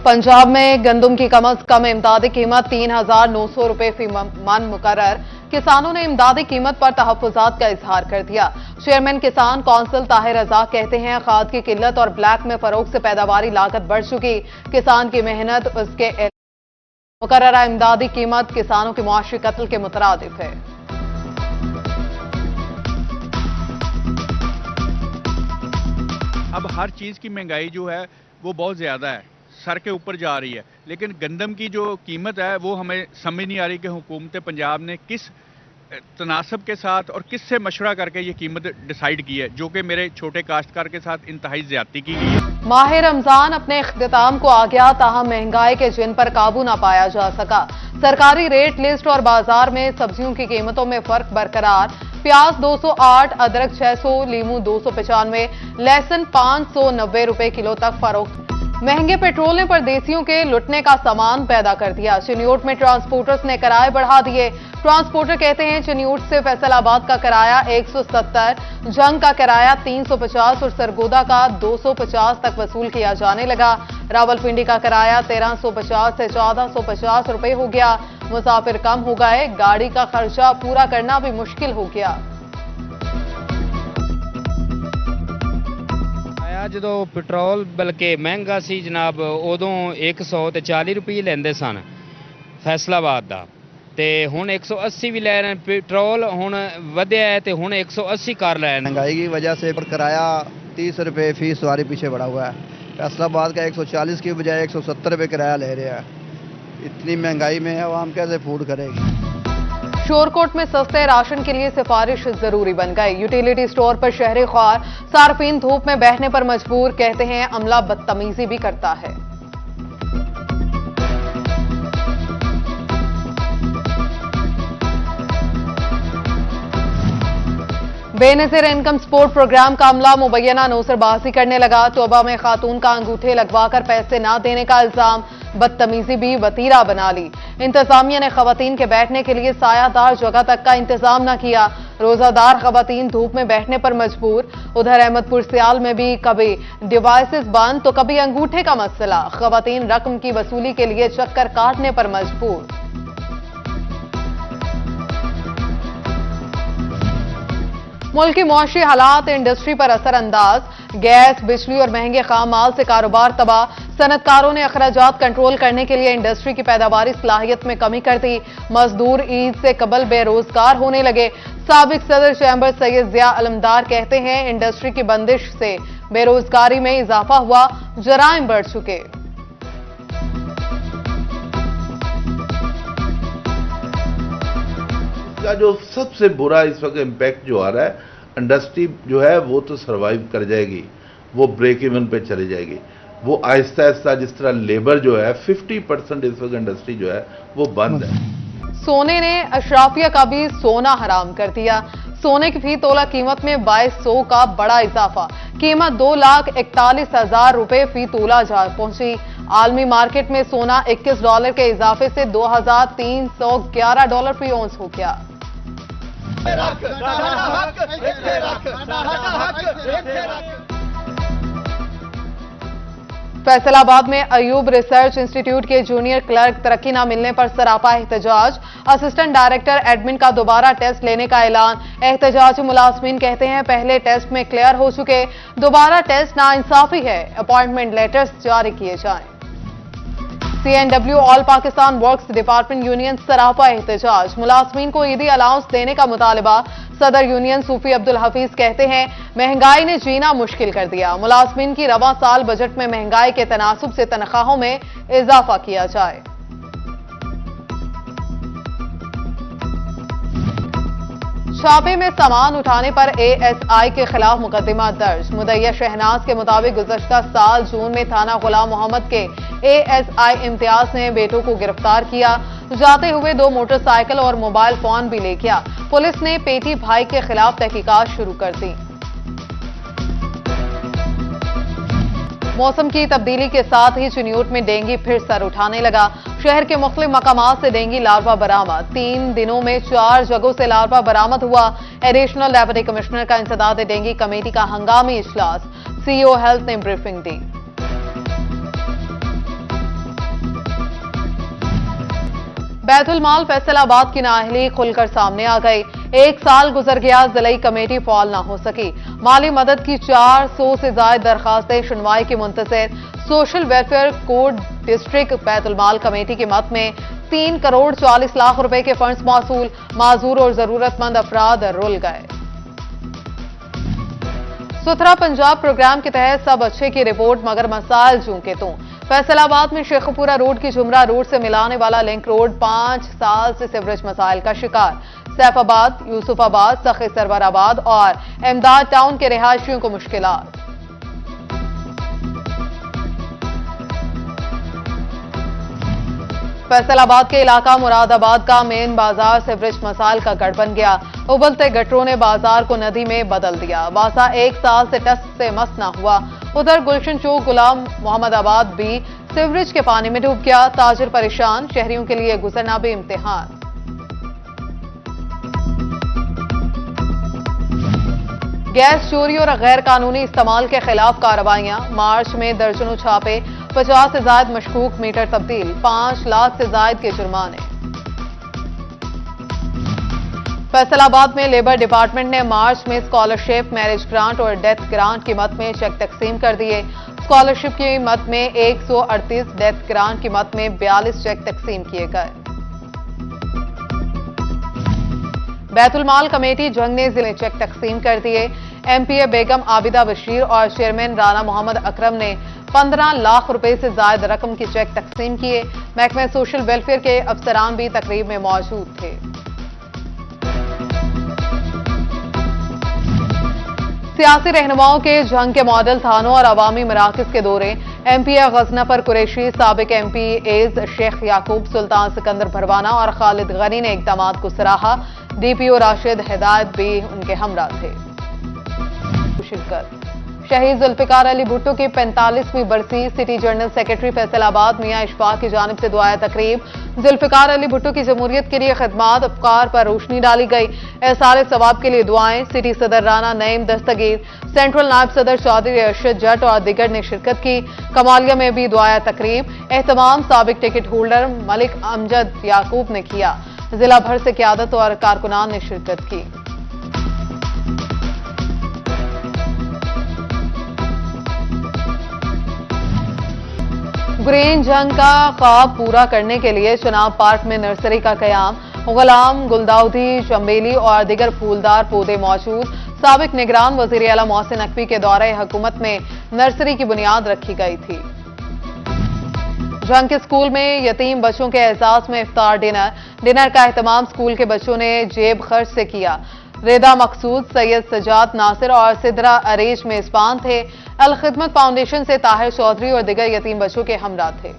पंजाब में गंदम की कम से कम इमदादी कीमत 3,900 रुपए फी मन मुकर्रर। किसानों ने इमदादी कीमत पर तहफ्फुजात का इजहार कर दिया। चेयरमैन किसान कौंसिल ताहिर रज़ाक कहते हैं, खाद की किल्लत और ब्लैक में फरोख्त से पैदावारी लागत बढ़ चुकी। किसान की मेहनत उसके मुकर्ररा इमदादी कीमत किसानों के मुआशी कत्ल के मुतरादिफ है। अब हर चीज़ की महंगाई जो है वो बहुत ज़्यादा है, सर के ऊपर जा रही है। लेकिन गंदम की जो कीमत है वो हमें समझ नहीं आ रही कि हुकूमत पंजाब ने किस तनासब के साथ और किससे मशवरा करके ये कीमत डिसाइड की है, जो कि मेरे छोटे काश्तकार के साथ इंतहाई ज्यादती की गई है। माह रमजान अपने इख्तिताम को आ गया, ताहम महंगाई के जिन पर काबू ना पाया जा सका। सरकारी रेट लिस्ट और बाजार में सब्जियों की कीमतों में फर्क बरकरार। प्याज 208, अदरक 600, लीमू 295, लहसुन 590 रुपए किलो तक फरोख्त। महंगे पेट्रोल ने परदेसियों के लुटने का सामान पैदा कर दिया। चिन्यूट में ट्रांसपोर्टर्स ने किराए बढ़ा दिए। ट्रांसपोर्टर कहते हैं, चिन्यूट से फैसलाबाद का किराया 170, जंग का किराया 350 और सरगोदा का 250 तक वसूल किया जाने लगा। रावलपिंडी का किराया 1350 से 1450 रुपए हो गया। मुसाफिर कम हो गए, गाड़ी का खर्चा पूरा करना भी मुश्किल हो गया। जो पेट्रोल बल्कि महंगा सी जनाब, उदों 140 रुपये लेंदे सन फैसलाबाद का, ते हुण 180 भी लै रहे। पेट्रोल हुण वधिया है ते हुण 180 कर रहे हैं। महंगाई की वजह से किराया 30 रुपये फी सवारी पीछे बढ़ा हुआ है। फैसलाबाद का 140 की बजाय 170 रुपये किराया ले रहे हैं। इतनी महंगाई में आवाम कैसे फूड करेगी। शोरकोट में सस्ते राशन के लिए सिफारिश जरूरी बन गई। यूटिलिटी स्टोर पर शहरी ख्वार, सार्फिन धूप में बैठने पर मजबूर। कहते हैं, अमला बदतमीजी भी करता है। बेनज़ीर इनकम सपोर्ट प्रोग्राम का अमला मुबैना नौसरबाजी करने लगा। तोबा में खातून का अंगूठे लगवाकर पैसे न देने का इल्जाम, बदतमीजी भी वतीरा बना ली। इंतजामिया ने खवातीन के बैठने के लिए सायादार जगह तक का इंतजाम न किया। रोजादार खवातीन धूप में बैठने पर मजबूर। उधर अहमदपुर सियाल में भी कभी डिवाइसेस बंद तो कभी अंगूठे का मसला। खवातीन रकम की वसूली के लिए चक्कर काटने पर मजबूर। मुल्क की मुआशी हालात इंडस्ट्री पर असरअंदाज। गैस, बिजली और महंगे खाम माल से कारोबार तबाह। सनतकारों ने अखराजात कंट्रोल करने के लिए इंडस्ट्री की पैदावारी सलाहियत में कमी कर दी। मजदूर ईद से कबल बेरोजगार होने लगे। साबिक सदर चैम्बर सैयद जिया अलमदार कहते हैं, इंडस्ट्री की बंदिश से बेरोजगारी में इजाफा हुआ, जराइम बढ़ चुके। का जो सबसे बुरा इस वक्त इम्पैक्ट जो आ रहा है, इंडस्ट्री जो है वो तो सरवाइव कर जाएगी, वो ब्रेक इवन पे चली जाएगी। वो आहिस्ता आहिस्ता जिस तरह लेबर जो है 50% इस वक्त इंडस्ट्री जो है वो बंद है। सोने ने अशराफिया का भी सोना हराम कर दिया। सोने की फी तोला कीमत में 2200 का बड़ा इजाफा। कीमत $2,41,000 रुपए फी तोला जा पहुंची। आलमी मार्केट में सोना $21 के इजाफे से $2,311 फी औंस हो गया। फैसलाबाद में अयूब रिसर्च इंस्टीट्यूट के जूनियर क्लर्क तरक्की न मिलने पर सरापा एहतजाज। असिस्टेंट डायरेक्टर एडमिन का दोबारा टेस्ट लेने का ऐलान। एहतजाजी मुलाजमीन कहते हैं, पहले टेस्ट में क्लियर हो चुके, दोबारा टेस्ट नाइंसाफी है। अपॉइंटमेंट लेटर्स जारी किए जाएं। CNW all Pakistan works department union सरापा एहतजाज। मुलाजमीन को ईदी अलाउंस देने का मुतालबा। सदर यूनियन सूफी अब्दुल हफीज कहते हैं, महंगाई ने जीना मुश्किल कर दिया। मुलाजमीन की रवा साल बजट में महंगाई के तनासुब से तनख्वाहों में इजाफा किया जाए। छापे में सामान उठाने पर ASI के खिलाफ मुकदमा दर्ज। मुदैया शहनाज के मुताबिक गुज़श्ता साल जून में थाना गुलाम मोहम्मद के ASI इम्तियाज ने बेटों को गिरफ्तार किया। जाते हुए 2 मोटरसाइकिल और मोबाइल फोन भी ले गया। पुलिस ने पेटी भाई के खिलाफ तहकीकात शुरू कर दी। मौसम की तब्दीली के साथ ही चिन्यूट में डेंगू फिर सर उठाने लगा। शहर के मुख्तलिफ मकामात से डेंगू लार्वा बरामद। 3 दिनों में 4 जगहों से लार्वा बरामद हुआ। एडिशनल डेप्यूटी कमिश्नर का इंसदाद डेंगू कमेटी का हंगामी इजलास। CEO हेल्थ ने ब्रीफिंग दी। बैतुल माल फैसलाबाद की नाअहली खुलकर सामने आ गई। 1 साल गुजर गया, जिलाई कमेटी फाल ना हो सकी। माली मदद की 400 से ज्यादा दरखास्तें सुनवाई की मुंतजर। सोशल वेलफेयर कोड डिस्ट्रिक्ट बैतुल माल कमेटी के मत में 3 करोड़ 40 लाख रुपए के फंड्स मौसूल। माजूर और जरूरतमंद अफराद रुल गए। सुथरा पंजाब प्रोग्राम के तहत सब अच्छे की रिपोर्ट, मगर मसाइल जूं के तूं। फैसलाबाद में शेखपुरा रोड की जुमरा रोड से मिलाने वाला लिंक रोड 5 साल से सीवरेज मसाइल का शिकार। सैफाबाद, यूसुफाबाद, सखी सरवराबाद और अहमदाद टाउन के रिहायशियों को मुश्किलात। फैसलाबाद के इलाका मुरादाबाद का मेन बाजार सीवरेज मसाइल का गढ़ बन गया। उबलते गटरों ने बाजार को नदी में बदल दिया। बासा 1 साल से टस से मस न हुआ। उधर गुलशन चौक गुलाम मोहम्मदाबाद भी सीवरेज के पानी में डूब गया। ताजिर परेशान, शहरियों के लिए गुजरना भी इम्तिहान। गैस चोरी और गैर कानूनी इस्तेमाल के खिलाफ कार्रवाइयां। मार्च में दर्जनों छापे, 50 से ज्यादा मशकूक मीटर तब्दील, 5 लाख से ज्यादा के जुर्माने। फैसलाबाद में लेबर डिपार्टमेंट ने मार्च में स्कॉलरशिप, मैरिज ग्रांट और डेथ ग्रांट की मद में चेक तकसीम कर दिए। स्कॉलरशिप की मद में 138, डेथ ग्रांट की मद में 42 चेक तकसीम किए गए। बैतुल माल कमेटी जंग ने जिले चेक तकसीम कर दिए। एमपीए बेगम आबिदा बशीर और चेयरमैन राना मोहम्मद अकरम ने 15 लाख रुपए से ज्यादा रकम के चेक तकसीम किए। महकमे सोशल वेलफेयर के अफसरान भी तकरीब में मौजूद थे। सियासी रहनुमाओं के जंग के मॉडल थानों और अवामी मराकज के दौरे। एमपीए गजनफर कुरैशी, साबिक एमपी एज शेख याकूब, सुल्तान सिकंदर भरवाना और खालिद गनी ने इकदामात को सराहा। डीपीओ राशिद हिदायत भी उनके हमरा थे। शहीद जुल्फिकार अली भुट्टो की 45वीं बरसी। सिटी जनरल सेक्रेटरी फैसलाबाद मियां इशफाक की जानिब से दुआए तकरीब। जुल्फिकार अली भुट्टो की जमहूरियत के लिए खिदमात, अफकार पर रोशनी डाली गई। एहसार सवाब के लिए दुआएं। सिटी सदर राना नईम दस्तगीर, सेंट्रल नायब सदर चौधरी अरशद जट और दिगर ने शिरकत की। कमालिया में भी दुआए तकरीब। एहतमाम साबिक टिकट होल्डर मलिक अमजद याकूब ने किया। जिला भर से क़यादत और कारकुनान ने शिरकत की। ग्रीन जंग का ख्वाब पूरा करने के लिए चुनाव पार्क में नर्सरी का कयाम। गुलाम, गुलदाउदी, चंबेली और दिगर फूलदार पौधे मौजूद। साबिक निगरान वजीर आला मोहसिन नकवी के दौरे हुकूमत में नर्सरी की बुनियाद रखी गई थी। जंग के स्कूल में यतीम बच्चों के एजाज में इफ्तार डिनर का एहतमाम स्कूल के बच्चों ने जेब खर्च से किया। रेदा मकसूद, सैयद सजाद नासिर और सिदरा अरेज मेजबान थे। अल खिदमत फाउंडेशन से ताहिर चौधरी और दिगर यतीम बच्चों के हमरा थे।